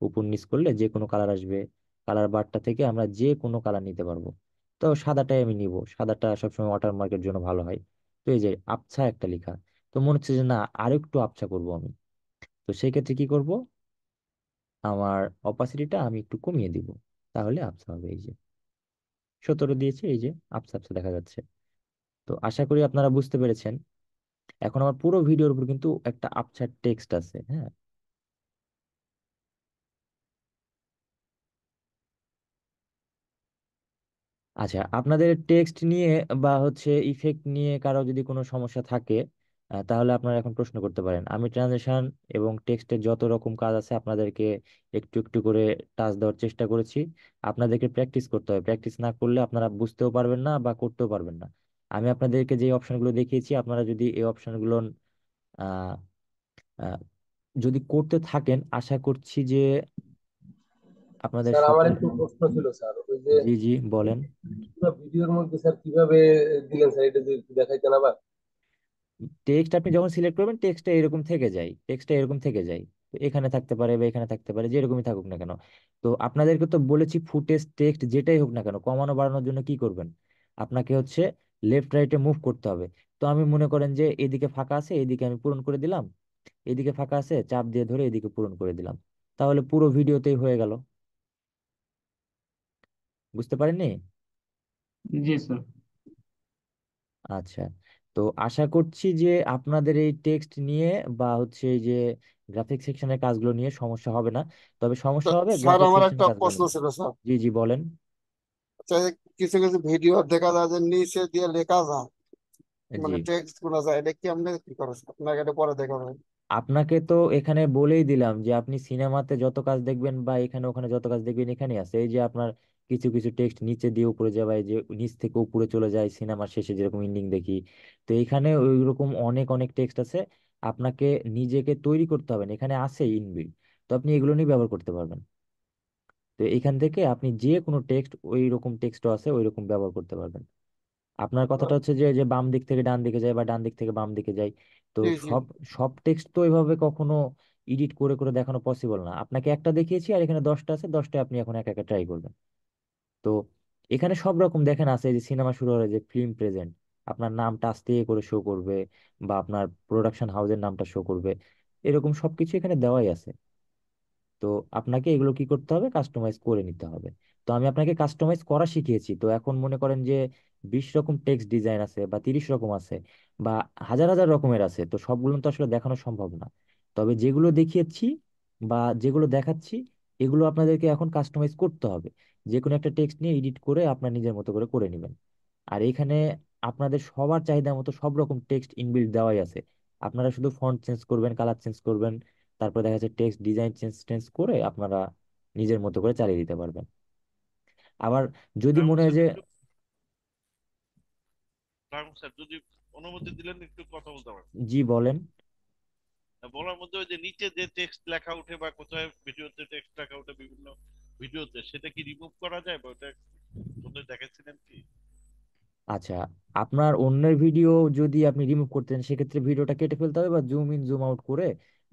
উপর নিচ করলে যে কোনো কালার আসবে। কালার বারটা থেকে আমরা যে কোনো কালার নিতে পারবো। তো সাদাটাই আমি নিব, সাদাটা সবসময় ওয়াটারমার্কের জন্য ভালো হয়। তো এই যে আবছা একটা লেখা, তো মনে হচ্ছে যে না, আরেকটু আবছা করব আমি। তো সেই ক্ষেত্রে কি করব, আমার অপাসিটিটা আমি একটু কমিয়ে দিব, তাহলে আবছা হবে। এই যে 17 দিয়েছে, এই যে আবছা আবছা দেখা যাচ্ছে। তো আশা করি আপনারা বুঝতে পেরেছেন। এখন আমার পুরো ভিডিওর উপর কিন্তু একটা আবছা টেক্সট আছে, হ্যাঁ। আচ্ছা, আপনাদের টেক্সট নিয়ে বা হচ্ছে ইফেক্ট নিয়ে কারো যদি কোনো সমস্যা থাকে, তাহলে আপনারা এখন প্রশ্ন করতে পারেন। আমি ট্রানজিশন এবং টেক্সটের যত রকম কাজ আছে আপনাদেরকে একটু একটু করে টাচ দেওয়ার চেষ্টা করেছি। আপনাদেরকে প্র্যাকটিস করতে হবে, প্র্যাকটিস না করলে আপনারা বুঝতেও পারবেন না বা করতেও পারবেন না। আমি আপনাদেরকে যে অপশনগুলো দেখিয়েছি, আপনারা যদি এই অপশনগুলো আহ আহ, যদি করতে থাকেন, আশা করছি যে আপনাদের স্যার আমার সকল। একটু প্রশ্ন ছিল স্যার, ওই যে জি জি বলেন। ভিডিওর মধ্যে স্যার কিভাবে দিলেন স্যার, এটা যদি একটু দেখাইতেন আবার। টেক্সট আপনি যখন সিলেক্ট করবেন, টেক্সটটা এরকম থেকে যায়, টেক্সটটা এরকম থেকে যায়। তো এখানে থাকতে পারে বা এখানে থাকতে পারে, যেরকমই থাকুক না কেন। তো আপনাদেরকে তো বলেছি ফুটেজ টেক্সট যেটাই হোক না কেন, কমানো বাড়ানোর জন্য কি করবেন, আপনাকে হচ্ছে লেফট রাইটে মুভ করতে হবে। তো আমি মনে করেন যে এদিকে ফাঁকা আছে, এদিকে আমি পূরণ করে দিলাম, এদিকে ফাঁকা আছে চাপ দিয়ে ধরে এদিকে পূরণ করে দিলাম, তাহলে পুরো ভিডিওতেই হয়ে গেল। বুঝতে পারেননি? জি স্যার। আচ্ছা, তো আশা করছি যে আপনাদের এই টেক্সট নিয়ে বা হচ্ছে এই যে গ্রাফিক সেকশনের কাজগুলো নিয়ে সমস্যা হবে না। তবে সমস্যা হবে স্যার গ্রাফিক আমার একটা সেকশনের কাজগুলো প্রশ্ন নিয়ে। ছিল স্যার। জি জি বলেন। আচ্ছা, এই কিছু কিছু ভিডিও দেখা যায় যে নিচে দিয়ে লেখা যায়, জি, মানে টেক্সট গুলো যায়, এটা কি আপনি কি করেন স্যার? আপনাকে এটা পরে দেখা যায়। আপনাকে তো এখানে বলেই দিলাম যে আপনি সিনেমাতে যত কাজ দেখবেন বা এখানে ওখানে যত কাজ দেখবেন এখানেই আছে। এই যে আপনার কিছু কিছু টেক্সট নিচে দিয়ে উপরে যায়, বা এই যে নিচ থেকে উপরে চলে যায় সিনেমার শেষে যেরকম এন্ডিং দেখি। তো এখানে ওই রকম অনেক অনেক টেক্সট আছে, আপনাকে নিজেকে তৈরি করতে হবে না, এখানে আছে ইনবিল্ট। তো আপনি এগুলো নিয়ে ব্যবহার করতে পারবেন। তো এখান থেকে আপনি যে কোনো টেক্সট, ওই রকম টেক্সটও আছে ওই রকম ব্যবহার করতে পারবেন। আপনার কথাটা হচ্ছে যে যে বাম দিক থেকে ডান দিকে যায় বা ডান দিক থেকে বাম দিকে যায়। তো জি জি। সব সব টেক্সট তো এভাবে কখনো এডিট করে করে দেখানো পসিবল না। আপনাকে একটা দেখিয়েছি আর এখানে 10টা আছে, 10টা আপনি এখন একা একা ট্রাই করবেন। তো এখানে সব রকম দেখেন আছে, এই যে সিনেমা শুরু হলে যে ফিল্ম প্রেজেন্ট, আপনার নামটা আস্তে করে শো করবে, বা আপনার প্রোডাকশন হাউসের নামটা শো করবে, এরকম সবকিছু এখানে দেওয়াই আছে। তো আপনাকে এগুলো কি করতে হবে, কাস্টমাইজ করে নিতে হবে। তো আমি আপনাকে কাস্টমাইজ করা শিখিয়েছি। তো এখন মনে করেন যে 20 রকম টেক্সট ডিজাইন আছে বা 30 রকম আছে বা হাজার হাজার রকমের আছে, তো সবগুলো তো আসলে দেখানো সম্ভব না। তবে যেগুলো দেখিয়েছি বা যেগুলো দেখাচ্ছি, এগুলো আপনাদেরকে এখন কাস্টমাইজ করতে হবে। যে কোনো একটা টেক্সট নিয়ে এডিট করে আপনার নিজের মতো করে করে নেবেন। আর এখানে আপনাদের সবার চাহিদা মতো সব রকম টেক্সট ইনবিল্ট দেওয়াই আছে। আপনারা শুধু ফন্ট চেঞ্জ করবেন, কালার চেঞ্জ করবেন, তারপর দেখা যাচ্ছে টেক্সট ডিজাইন চেঞ্জ টেঞ্জ করে আপনারা নিজের মতো করে চালিয়ে দিতে পারবেন। আবার যদি রামু মনে হয় স্যার যে। একটু, রামু স্যার যদি অনুমতি দিলেন একটু কথা বলতে পারেন। জি বলেন। বলার মধ্যে ওই যে নিচে যে টেক্সট লেখা উঠে বা কোথায় ভিডিওতে টেক্সট লেখা উঠে বিভিন্ন ভিডিওতে, সেটা কি রিমুভ করা যায় বা ওটা কোথায় দেখেছিলেন কি? আচ্ছা, আপনার অন্যের ভিডিও যদি আপনি রিমুভ করতেন, সেক্ষেত্রে ভিডিওটা কেটে ফেলতে হবে বা জুম ইন জুম আউট করে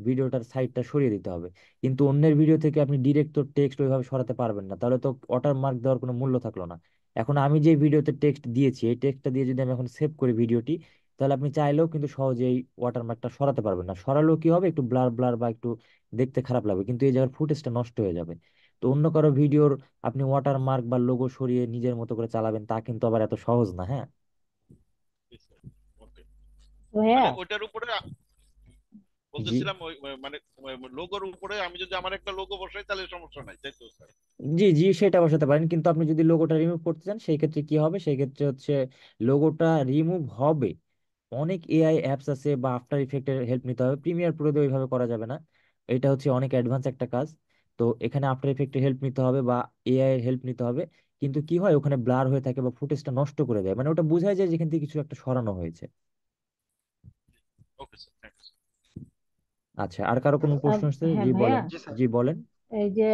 ভিডিওটার সাইডটা সরিয়ে দিতে হবে। কিন্তু অন্যের ভিডিও থেকে আপনি ডিরেক্ট তো টেক্সট ওইভাবে সরাতে পারবেন না, তাহলে তো ওয়াটারমার্ক দেওয়ার কোনো মূল্য থাকলো না। এখন আমি যে ভিডিওতে টেক্সট দিয়েছি, এই টেক্সটটা দিয়ে যদি আমি এখন সেভ করি ভিডিওটি, তাহলে আপনি চাইলেও কিন্তু সহজেই ওয়াটারমার্কটা সরাতে পারবেন না। সরালেও কি হবে, একটু ব্লার ব্লার বা একটু দেখতে খারাপ লাগবে, কিন্তু এই জায়গার ফুটেজটা নষ্ট হয়ে যাবে। তো অন্য কারো ভিডিওর আপনি ওয়াটারমার্ক বা লোগো সরিয়ে নিজের মতো করে চালাবেন, তা কিন্তু আবার এত সহজ না। হ্যাঁ, ওকে, ভাইয়া, মানে ওইটার উপরে জি বলতেছিলাম, ওই মানে লোগোর উপরে আমি যদি আমার একটা লোগো বসাই তাহলে সমস্যা নাই, তাই তো স্যার? জি জি, সেটা বসাতে পারেন, কিন্তু আপনি যদি লোগোটা রিমুভ করতে চান সেই ক্ষেত্রে কি হবে, সেই ক্ষেত্রে হচ্ছে লোগোটা রিমুভ হবে। অনেক এআই অ্যাপস আছে বা আফটার ইফেক্টের হেল্প নিতে হবে, প্রিমিয়ার প্রোতে ওইভাবে করা যাবে না। এটা হচ্ছে অনেক অ্যাডভান্স একটা কাজ। তো এখানে আফটার ইফেক্টের হেল্প নিতে হবে বা এআই এর হেল্প নিতে হবে। কিন্তু কি হয়, ওখানে ব্লার হয়ে থাকে বা ফুটেজটা নষ্ট করে দেয়, মানে ওটা বোঝায় যায় যেখান থেকে কিছু একটা সরানো হয়েছে। Okay sir, thank you. আচ্ছা, আর কারো কোনো প্রশ্ন আছে? হ্যাঁ জি ভাইয়া, বলেন। জি স্যার। জি বলেন। এই যে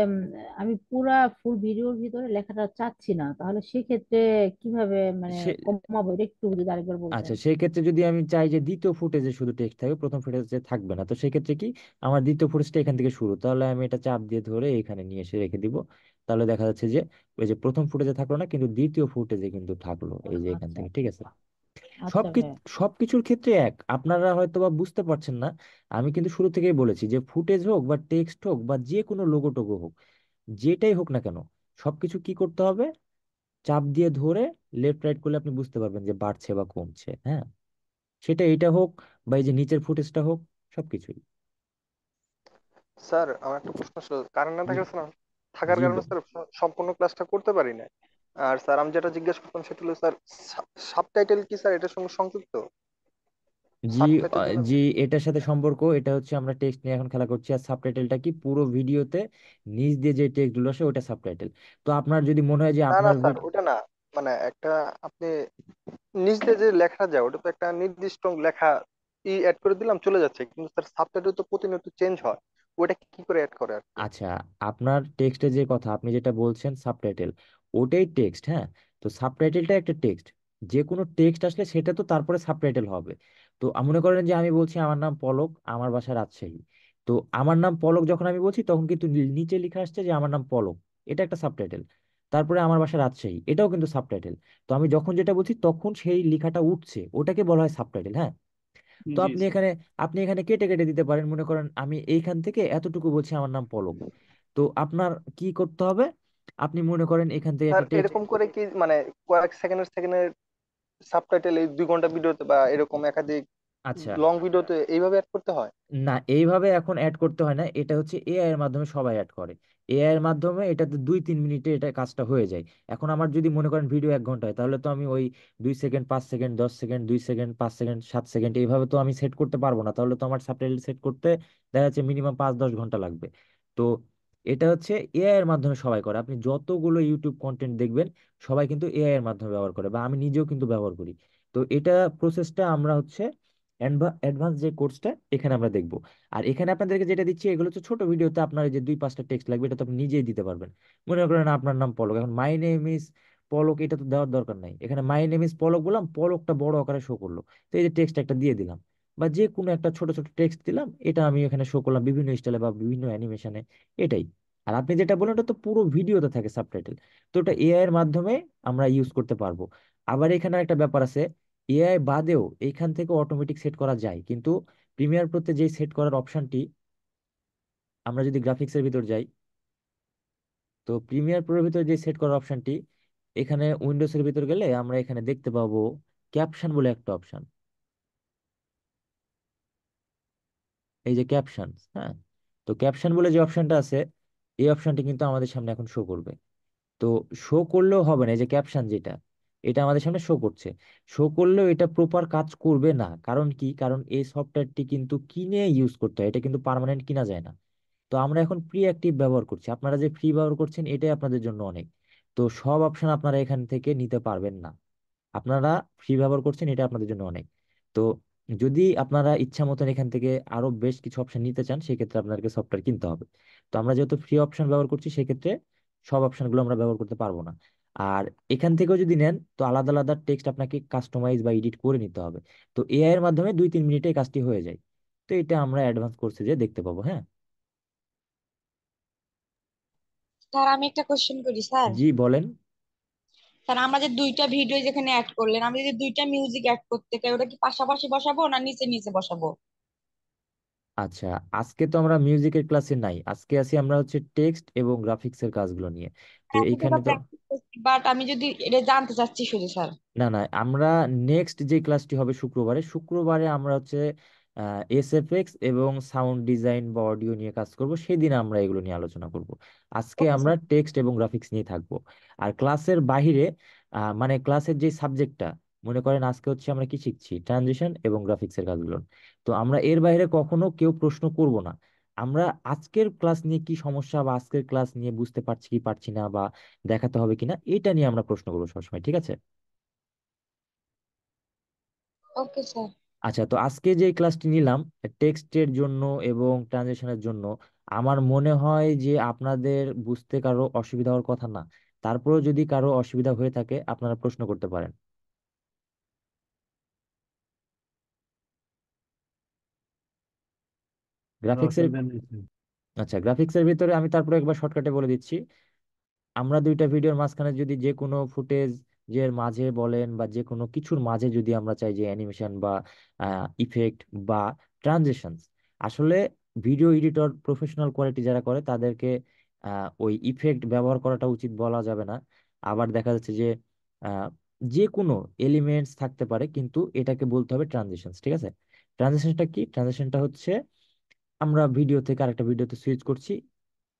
আমি পুরা ফুল ভিডিওর ভিতরে লেখাটা চাচ্ছি না, তাহলে সেক্ষেত্রে কিভাবে মানে সে কমাবো, এটা একটু যদি আরেকবার বলতেন। আচ্ছা, সেই ক্ষেত্রে যদি আমি চাই যে দ্বিতীয় ফুটেজে শুধু টেক্সট থাকবে, প্রথম ফুটেজে থাকবে না, তো সেই ক্ষেত্রে কি, আমার দ্বিতীয় ফুটেজটা এখান থেকে শুরু, তাহলে আমি এটা চাপ দিয়ে ধরে এখানে নিয়ে এসে রেখে দিব। তাহলে দেখা যাচ্ছে যে ওই যে প্রথম ফুটেজে থাকলো না, কিন্তু দ্বিতীয় ফুটেজে কিন্তু থাকলো, এই যে এখান আচ্ছা, থেকে। ঠিক আছে? আচ্ছা সবকিছু ভাইয়া। সবকিছুর ক্ষেত্রে এক, আপনারা হয়তো বা বুঝতে পারছেন না। আমি কিন্তু শুরু থেকেই বলেছি যে ফুটেজ হোক বা টেক্সট হোক বা যে কোনো লোগো টোগো হোক, যেটাই হোক না কেন, সবকিছু কি করতে হবে, চাপ দিয়ে ধরে লেফট রাইট করলে আপনি বুঝতে পারবেন যে বাড়ছে বা কমছে। হ্যাঁ, সেটা এইটা হোক বা এই যে নিচের ফুটেজটা হোক, সবকিছুই। স্যার আমার একটা প্রশ্ন ছিল, কারেন্ট না জি থাকার থাকার জি কারণে স্যার সম্পূর্ণ ক্লাসটা করতে পারি না। আর স্যার আমি যেটা জিজ্ঞেস করতাম সেটা হলো স্যার, সাবটাইটেল কি স্যার এটার সঙ্গে সংযুক্ত? জি সাবটাইটেল গুলো জি, এটার সাথে সম্পর্ক, এটা হচ্ছে আমরা টেক্সট নিয়ে এখন খেলা করছি, আর সাবটাইটেলটা কি, পুরো ভিডিওতে নিচ দিয়ে যে টেক্সট গুলো আসে ওটা সাবটাইটেল। তো আপনার যদি মনে হয় যে না না আপনার স্যার, ওটা না, মানে একটা আপনি নিচ দিয়ে যে লেখা যায় ওটা তো একটা নির্দিষ্ট লেখা অ্যাড করে দিলাম চলে যাচ্ছে, কিন্তু স্যার সাবটাইটেল তো প্রতিনিয়ত চেঞ্জ হয়, ওটা কি করে অ্যাড করে আর কি? আচ্ছা, আপনার টেক্সটে যে কথা আপনি যেটা বলছেন সাবটাইটেল, ওটাই টেক্সট। হ্যাঁ, তো সাবটাইটেলটা একটা টেক্সট, যে কোনো টেক্সট আসলে সেটা তো তারপরে সাবটাইটেল হবে। তো মনে করেন যে আমি বলছি আমার নাম পলক, আমার বাসা রাজশাহী। তো আমার নাম পলক যখন আমি বলছি, তখন কিন্তু নিচে লেখা আসছে যে আমার নাম পলক, এটা একটা সাবটাইটেল। তারপরে আমার বাসা রাজশাহী, এটাও কিন্তু সাবটাইটেল। তো আমি যখন যেটা বলছি তখন সেই লেখাটা উঠছে, ওটাকে বলা হয় সাবটাইটেল। হ্যাঁ, তো জি আপনি স্যার। এখানে আপনি এখানে কেটে কেটে দিতে পারেন, মনে করেন আমি এইখান থেকে এতটুকু বলছি আমার নাম পলক। তো আপনার কি করতে হবে, আপনি মনে করেন এখান থেকে স্যার একটা টেক্সট। এরকম করে কি মানে কয়েক সেকেন্ডের সেকেন্ডের সাবটাইটেল এই 2 ঘন্টা ভিডিওতে বা এরকম একাধিক আচ্ছা, লং ভিডিওতে এইভাবে অ্যাড করতে হয়? না, এইভাবে এখন অ্যাড করতে হয় না, এটা হচ্ছে এআই এর মাধ্যমে সবাই অ্যাড করে। এআই এর মাধ্যমে এটাতে 2-3 মিনিটে এটা কাজটা হয়ে যায়। এখন আমার যদি মনে করেন ভিডিও 1 ঘন্টা হয়, তাহলে তো আমি ওই 2 second, 5 second, 10 second, 2 second, 5 second, 7 second এইভাবে তো আমি সেট করতে পারবো না, তাহলে তো আমার সাবটাইটেল সেট করতে দেখা যাচ্ছে মিনিমাম 5-10 ঘন্টা লাগবে। তো এটা হচ্ছে এআই এর মাধ্যমে সবাই করে। আপনি যতগুলো ইউটিউব কন্টেন্ট দেখবেন, সবাই কিন্তু এআই এর মাধ্যমে ব্যবহার করে, বা আমি নিজেও কিন্তু ব্যবহার করি। তো এটা প্রসেসটা আমরা হচ্ছে অ্যাডভান্স যে কোর্সটা এখানে আমরা দেখবো। আর এখানে আপনাদেরকে যেটা দিচ্ছি এগুলো হচ্ছে ছোট ভিডিওতে, আপনার এই যে 2-5টা টেক্সট লাগবে, এটা তো আপনি নিজেই দিতে পারবেন। মনে করেন আপনার নাম পলক, এখন মাই নেম ইজ পলক, এটা তো দেওয়ার দরকার নাই, এখানে মাই নেম ইজ পলক বললাম, পলকটা বড় আকারে শো করলো। তো এই যে টেক্সট একটা দিয়ে দিলাম, বা যে কোনো একটা ছোট ছোট টেক্সট দিলাম, এটা আমি এখানে শো করলাম বিভিন্ন স্টাইলে বা বিভিন্ন অ্যানিমেশনে, এটাই। আর আপনি যেটা বলেন ওটা তো পুরো ভিডিওতে থাকে সাবটাইটেল। তো ওটা এআই এর মাধ্যমে আমরা ইউজ করতে পারবো। আবার এখানে একটা ব্যাপার আছে, এআই বাদেও এইখান থেকে অটোমেটিক সেট করা যায়, কিন্তু প্রিমিয়ার প্রোতে যে সেট করার অপশনটি, আমরা যদি গ্রাফিক্সের ভিতর যাই, তো প্রিমিয়ার প্রোর ভিতর যে সেট করার অপশনটি, এখানে উইন্ডোজের ভিতর গেলে আমরা এখানে দেখতে পাবো ক্যাপশন বলে একটা অপশন। এই যে ক্যাপশন, হ্যাঁ, তো ক্যাপশন বলে যে অপশনটা আছে, এই অপশনটি কিন্তু আমাদের সামনে এখন শো করবে। তো শো করলেও হবে না, এই যে ক্যাপশন যেটা, এটা আমাদের সামনে শো করছে, শো করলেও এটা প্রপার কাজ করবে না। কারণ কি, কারণ এই সফটওয়্যারটি কিন্তু কিনে ইউজ করতে হয়, এটা কিন্তু পার্মানেন্ট কিনা যায় না। তো আমরা এখন প্রি অ্যাক্টিভ ব্যবহার করছি, আপনারা যে ফ্রি ব্যবহার করছেন এটাই আপনাদের জন্য অনেক। তো সব অপশন আপনারা এখান থেকে নিতে পারবেন না, আপনারা ফ্রি ব্যবহার করছেন এটা আপনাদের জন্য অনেক। তো যদি আপনারা ইচ্ছা মতন এখান থেকে আরো বেশ কিছু অপশন নিতে চান, সেক্ষেত্রে আপনাদেরকে সফটওয়্যার কিনতে হবে। তো আমরা যেহেতু ফ্রি অপশন ব্যবহার করছি, সেক্ষেত্রে সব অপশনগুলো আমরা ব্যবহার করতে পারবো না। আর এখান থেকেও যদি নেন, তো আলাদা আলাদা টেক্সট আপনাকে কাস্টমাইজ বা এডিট করে নিতে হবে। তো এআই এর মাধ্যমে 2-3 মিনিটে এই কাজটি হয়ে যায়। তো এটা আমরা অ্যাডভান্স কোর্সে যে দেখতে পাবো। হ্যাঁ, স্যার আমি একটা কোশ্চেন করি স্যার। জি বলেন। স্যার আমরা যে দুইটা ভিডিও যেখানে অ্যাড করলেন, আমি যদি দুইটা মিউজিক অ্যাড করতে চাই, ওটা কি পাশাপাশি বসাবো না নিচে নিচে বসাবো? আচ্ছা, আজকে তো আমরা মিউজিকের ক্লাসে নাই, আজকে আছি আমরা হচ্ছে টেক্সট এবং গ্রাফিক্সের কাজগুলো নিয়ে। তো আমি তো এইখানে তো প্র্যাকটিস করছি, বাট আমি যদি এটা জানতে চাচ্ছি শুধু স্যার। না না, আমরা নেক্সট যে ক্লাসটি হবে শুক্রবারে, শুক্রবারে আমরা হচ্ছে এসএফএক্স এবং সাউন্ড ডিজাইন বা অডিও নিয়ে কাজ করব, সেদিন আমরা এগুলো নিয়ে আলোচনা করব। আজকে ওকে আমরা স্যার। টেক্সট এবং গ্রাফিক্স নিয়ে থাকবো। আর ক্লাসের বাহিরে মানে ক্লাসের যে সাবজেক্টটা, মনে করেন আজকে হচ্ছে আমরা কি শিখছি, ট্রানজিশন এবং গ্রাফিক্সের কাজগুলো। তো আমরা এর বাইরে কখনো কেউ প্রশ্ন করব না। আমরা আজকের ক্লাস নিয়ে কি সমস্যা বা আজকের ক্লাস নিয়ে বুঝতে পারছি কি পারছি না বা দেখাতে হবে কিনা, এটা নিয়ে আমরা প্রশ্ন করবো সবসময়, ঠিক আছে? Okay sir. আচ্ছা, তো আজকে যে ক্লাসটি নিলাম টেক্সটের জন্য এবং ট্রানজিশনের জন্য, আমার মনে হয় যে আপনাদের বুঝতে কারো অসুবিধা হওয়ার কথা না। তারপরেও যদি কারো অসুবিধা হয়ে থাকে আপনারা প্রশ্ন করতে পারেন। কোনো গ্রাফিক্সের অসুবিধা নেই স্যার। আচ্ছা, গ্রাফিক্সের ভিতরে আমি তারপরে একবার শর্টকাটে বলে দিচ্ছি। আমরা দুইটা ভিডিওর মাঝখানে যদি যে কোনো ফুটেজ এর মাঝে বলেন বা যে কোনো কিছুর মাঝে যদি আমরা চাই যে অ্যানিমেশন বা ইফেক্ট বা ট্রানজিশনস, আসলে ভিডিও এডিটর প্রফেশনাল কোয়ালিটি যারা করে তাদেরকে ওই ইফেক্ট ব্যবহার করাটা উচিত বলা যাবে না। আবার দেখা যাচ্ছে যে আহ, যে কোনো এলিমেন্টস থাকতে পারে, কিন্তু এটাকে বলতে হবে ট্রানজিশনস, ঠিক আছে? ট্রানজিশনটা কি? ট্রানজিশনটা হচ্ছে আমরা ভিডিও থেকে আরেকটা ভিডিওতে সুইচ করছি,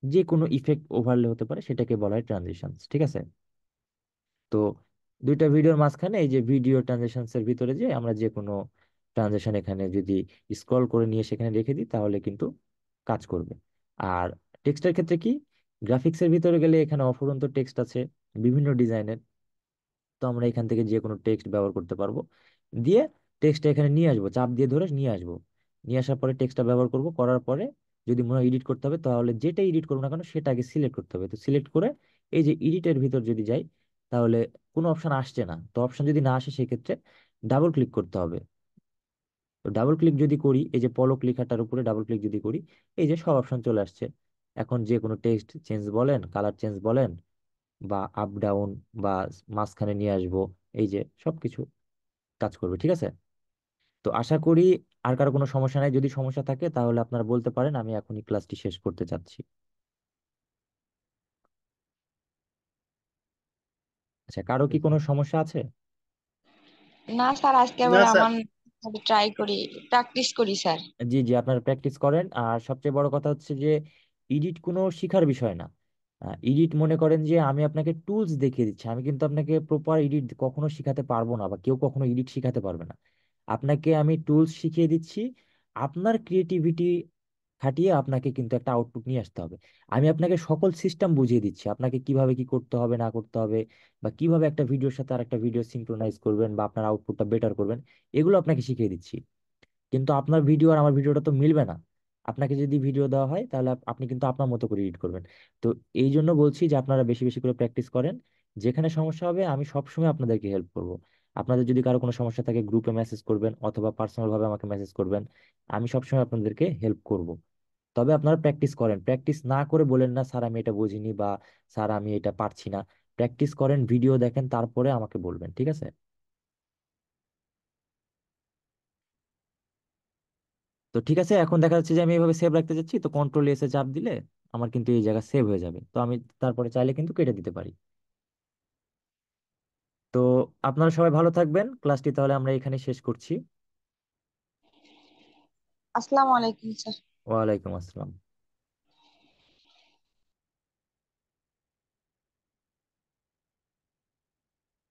যে কোনো ইফেক্ট ওভারলে হতে পারে, সেটাকে বলা হয় ট্রানজিশনস, ঠিক আছে? তো দুইটা ভিডিওর মাঝখানে এই যে ভিডিও ট্রানজিশনস এর ভিতরে যে আমরা যে কোনো ট্রানজিশন এখানে যদি স্ক্রল করে নিয়ে সেখানে রেখে দিই তাহলে কিন্তু কাজ করবে। আর টেক্সটের ক্ষেত্রে কি, গ্রাফিক্সের ভিতরে গেলে এখানে অফুরন্ত টেক্সট আছে বিভিন্ন ডিজাইনের। তো আমরা এখান থেকে যে কোনো টেক্সট ব্যবহার করতে পারবো, দিয়ে টেক্সটটা এখানে নিয়ে আসবো, চাপ দিয়ে ধরে নিয়ে আসবো। নিয়ে আসার পরে টেক্সটটা ব্যবহার করব, করার পরে যদি মনে হয় এডিট করতে হবে তাহলে যেটা এডিট করবো না কেন সেটা আগে সিলেক্ট করতে হবে। তো সিলেক্ট করে এই যে এডিটের ভিতর যদি যাই তাহলে কোনো অপশন আসছে না। তো অপশন যদি না আসে সেক্ষেত্রে ডাবল ক্লিক করতে হবে। তো ডাবল ক্লিক যদি করি, এই যে পলক লেখাটার উপরে ডাবল ক্লিক যদি করি, এই যে সব অপশন চলে আসছে। এখন যে কোনো টেক্সট চেঞ্জ বলেন, কালার চেঞ্জ বলেন, বা আপ ডাউন বা মাঝখানে নিয়ে আসবো, এই যে সবকিছু কাজ করবে, ঠিক আছে? তো আশা করি আর কারো কোনো সমস্যা নাই। যদি সমস্যা থাকে তাহলে আপনারা বলতে পারেন, আমি এখনই ক্লাসটি শেষ করতে চাচ্ছি। আচ্ছা, কারো কি কোনো সমস্যা আছে? না স্যার, আজকে না আবার স্যার। আমার ট্রাই করি, প্র্যাকটিস করি স্যার। জি জি, আপনারা প্র্যাকটিস করেন। আর সবচেয়ে বড় কথা হচ্ছে যে এডিট কোনো শিখার বিষয় না। এডিট মনে করেন যে আমি আপনাকে টুলস দেখিয়ে দিচ্ছি, আমি কিন্তু আপনাকে প্রপার এডিট কখনো শিখাতে পারবো না, বা কেউ কখনো এডিট শিখাতে পারবে না। আপনাকে আমি টুলস শিখিয়ে দিচ্ছি, আপনার ক্রিয়েটিভিটি খাটিয়ে আপনাকে কিন্তু একটা আউটপুট নিয়ে আসতে হবে। আমি আপনাকে সকল সিস্টেম বুঝিয়ে দিচ্ছি, আপনাকে কিভাবে কি করতে হবে না করতে হবে, বা কিভাবে একটা ভিডিওর সাথে আরেকটা ভিডিও সিঙ্ক্রোনাইজ করবেন বা আপনার আউটপুটটা বেটার করবেন, এগুলো আপনাকে শিখিয়ে দিচ্ছি। কিন্তু আপনার ভিডিও আর আমার ভিডিওটা তো মিলবে না। আপনাকে যদি ভিডিও দেওয়া হয় তাহলে আপনি কিন্তু আপনার মতো করে এডিট করবেন। তো এই জন্য বলছি যে আপনারা বেশি বেশি করে প্র্যাকটিস করেন। যেখানে সমস্যা হবে আমি সবসময় আপনাদেরকে হেল্প করব। আপনাদের যদি কারো কোনো সমস্যা থাকে গ্রুপে মেসেজ করবেন অথবা পার্সোনাল ভাবে আমাকে মেসেজ করবেন, আমি সবসময় আপনাদেরকে হেল্প করব। তবে আপনারা প্র্যাকটিস করেন, প্র্যাকটিস না করে বলেন না স্যার আমি এটা বুঝিনি বা স্যার আমি এটা পারছি না। প্র্যাকটিস করেন, ভিডিও দেখেন, তারপরে আমাকে বলবেন, ঠিক আছে? তো ঠিক আছে, এখন দেখা যাচ্ছে যে আমি এইভাবে সেভ রাখতে যাচ্ছি, তো কন্ট্রোল এসে চাপ দিলে আমার কিন্তু এই জায়গা সেভ হয়ে যাবে। তো আমি তারপরে চাইলে কিন্তু কেটে দিতে পারি। তো আপনারা সবাই ভালো থাকবেন, ক্লাসটি তাহলে আমরা এখানে শেষ করছি। আসসালামু আলাইকুম স্যার। ওয়ালাইকুম আসসালাম।